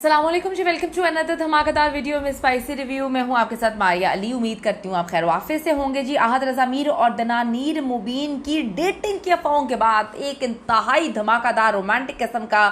अस्सलामुअलैकुम जी, welcome to another धमाकेदार video में स्पाइसी रिव्यू में हूं आपके साथ मारिया अली। उम्मीद करती हूं आप खैर वाफिस से होंगे जी। आहत रज़ा मीर और दनानीर मुबीन की डेटिंग की अफवाहों के बाद एक इंतहाई धमाकेदार रोमांटिक किस्म का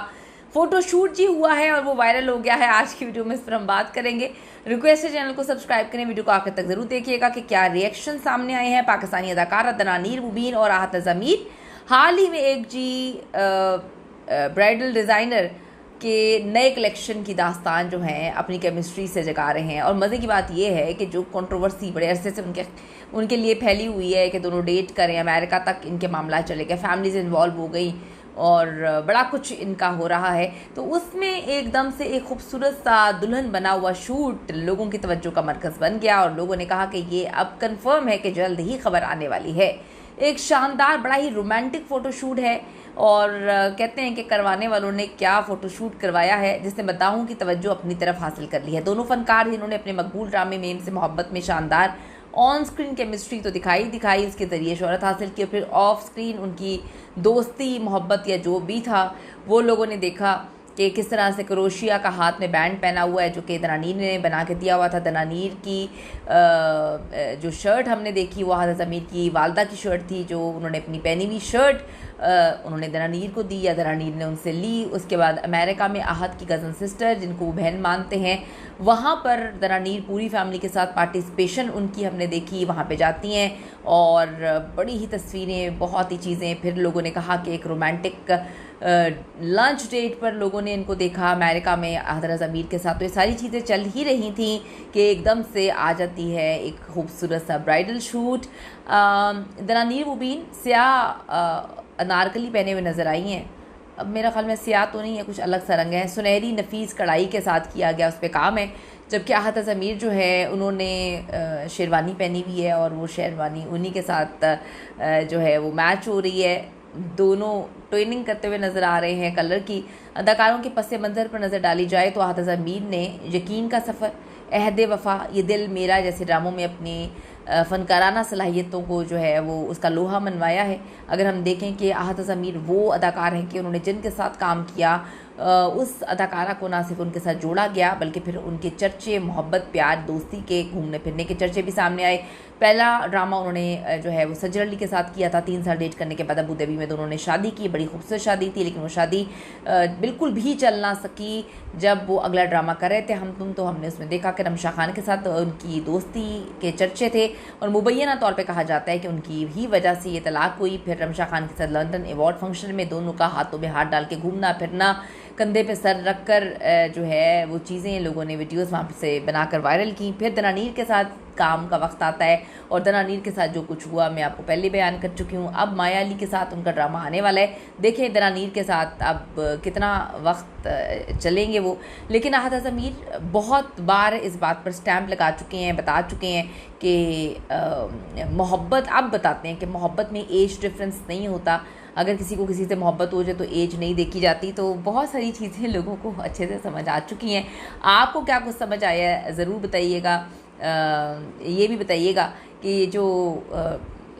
फोटोशूट जी हुआ है और वो वायरल हो गया है। आज की वीडियो में इस पर हम बात करेंगे। रिक्वेस्ट है चैनल को सब्सक्राइब करें, वीडियो को आखिर तक जरूर देखिएगा कि क्या रिएक्शन सामने आए हैं। पाकिस्तानी अदाकारा दनानीर मुबीन और आहत रज़ा मीर हाल ही में एक जी ब्राइडल डिज़ाइनर के नए कलेक्शन की दास्तान जो है अपनी केमिस्ट्री से जगा रहे हैं। और मज़े की बात यह है कि जो कंट्रोवर्सी बड़े अरसे से उनके लिए फैली हुई है कि दोनों डेट करें, अमेरिका तक इनके मामला चले गए, फैमिलीज इन्वॉल्व हो गई और बड़ा कुछ इनका हो रहा है, तो उसमें एकदम से एक खूबसूरत सा दुल्हन बना हुआ शूट लोगों की तवज्जो का मरकज़ बन गया। और लोगों ने कहा कि ये अब कंफर्म है कि जल्द ही खबर आने वाली है। एक शानदार बड़ा ही रोमांटिक फ़ोटोशूट है और कहते हैं कि करवाने वालों ने क्या फ़ोटोशूट करवाया है जिसने मद्दाहों की तवज्जो अपनी तरफ हासिल कर ली है। दोनों फनकार जिन्होंने अपने मकबूल ड्रामे में इनसे मोहब्बत में शानदार ऑन स्क्रीन केमिस्ट्री तो दिखाई उसके ज़रिए शोहरत हासिल की, और फिर ऑफ स्क्रीन उनकी दोस्ती मोहब्बत या जो भी था वो लोगों ने देखा कि किस तरह से क्रोशिया का हाथ में बैंड पहना हुआ है जो कि दनानीर ने बना के दिया हुआ था। दनानीर की जो शर्ट हमने देखी वो आहत रज़ा मीर की वालदा की शर्ट थी, जो उन्होंने अपनी पहनी हुई शर्ट उन्होंने दनानीर को दी या दनानीर ने उनसे ली। उसके बाद अमेरिका में आहत की कज़न सिस्टर जिनको वो बहन मानते हैं, वहाँ पर दनानीर पूरी फैमिली के साथ पार्टिसिपेशन उनकी हमने देखी, वहाँ पे जाती हैं और बड़ी ही तस्वीरें, बहुत ही चीज़ें। फिर लोगों ने कहा कि एक रोमांटिक लंच डेट पर लोगों ने इनको देखा अमेरिका में आहत रज़ा मीर के साथ। तो ये सारी चीज़ें चल ही रही थी कि एकदम से आ जाती है एक खूबसूरत सा ब्राइडल शूट। दनानीर मुबीन स्याह अनारकली पहने हुए नज़र आई हैं। अब मेरा ख्याल में स्याह तो नहीं है, कुछ अलग सा रंग है। सुनहरी नफीस कढ़ाई के साथ किया गया उस पर काम है। जबकि आहत रज़ा मीर जो है उन्होंने शेरवानी पहनी हुई है और वो शेरवानी उन्हीं के साथ जो है वो मैच हो रही है। दोनों ट्रेनिंग करते हुए नज़र आ रहे हैं। कलर की अदाकारों के पस मंज़र पर नज़र डाली जाए तो आहत रज़ा मीर ने यकीन का सफ़र, अहद वफ़ा, ये दिल मेरा जैसे ड्रामों में अपनी फ़नकाराना सलाहियतों को जो है वो उसका लोहा मनवाया है। अगर हम देखें कि आहत रज़ा मीर वो अदाकार हैं कि उन्होंने जिनके साथ काम किया उस अदाकारा को ना सिर्फ उनके साथ जोड़ा गया बल्कि फिर उनके चर्चे, मोहब्बत, प्यार, दोस्ती के, घूमने फिरने के चर्चे भी सामने आए। पहला ड्रामा उन्होंने जो है वो सज्जर अली के साथ किया था। 3 साल डेट करने के बाद अबू धाबी में दोनों ने शादी की, बड़ी खूबसूरत शादी थी, लेकिन वो शादी बिल्कुल भी चल ना सकी। जब वो अगला ड्रामा कर रहे थे हम तुम, तो हमने उसमें देखा कि रमशा खान के साथ उनकी दोस्ती के चर्चे थे और मुबैना तौर पे कहा जाता है कि उनकी ही वजह से ये तलाक हुई। फिर रमशा खान के साथ लंदन अवार्ड फंक्शन में दोनों का हाथों में हाथ डाल के घूमना फिरना, कंधे पे सर रख कर जो है वो चीज़ें लोगों ने वीडियोस वहाँ से बनाकर वायरल की। फिर दनानीर के साथ काम का वक्त आता है और दनानीर के साथ जो कुछ हुआ मैं आपको पहले बयान कर चुकी हूँ। अब माया अली के साथ उनका ड्रामा आने वाला है। देखें दनानीर के साथ अब कितना वक्त चलेंगे वो। लेकिन आहत रज़ा मीर बहुत बार इस बात पर स्टैम्प लगा चुके हैं, बता चुके हैं कि मोहब्बत, अब बताते हैं कि मोहब्बत में एज डिफरेंस नहीं होता। अगर किसी को किसी से मोहब्बत हो जाए तो एज नहीं देखी जाती। तो बहुत सारी चीज़ें लोगों को अच्छे से समझ आ चुकी हैं। आपको क्या कुछ समझ आया है ज़रूर बताइएगा। ये भी बताइएगा कि जो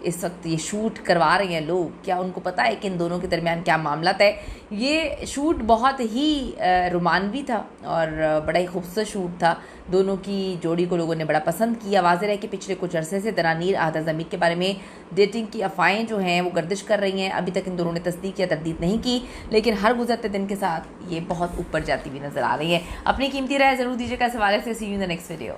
इस वक्त ये शूट करवा रहे हैं लोग, क्या उनको पता है कि इन दोनों के दरमियान क्या मामला है। ये शूट बहुत ही रोमानवी था और बड़ा ही खूबसूरत शूट था। दोनों की जोड़ी को लोगों ने बड़ा पसंद किया। वाज़ेह है कि पिछले कुछ अरसे से दनानीर आहत रज़ा मीर के बारे में डेटिंग की अफवाहें जो हैं वो गर्दिश कर रही हैं। अभी तक इन दोनों ने तस्दीक या तरदीद नहीं की, लेकिन हर गुजरते दिन के साथ ये बहुत ऊपर जाती हुई नज़र आ रही है। अपनी कीमती राय ज़रूर दीजिएगा इस हवाले से। See you in the next video.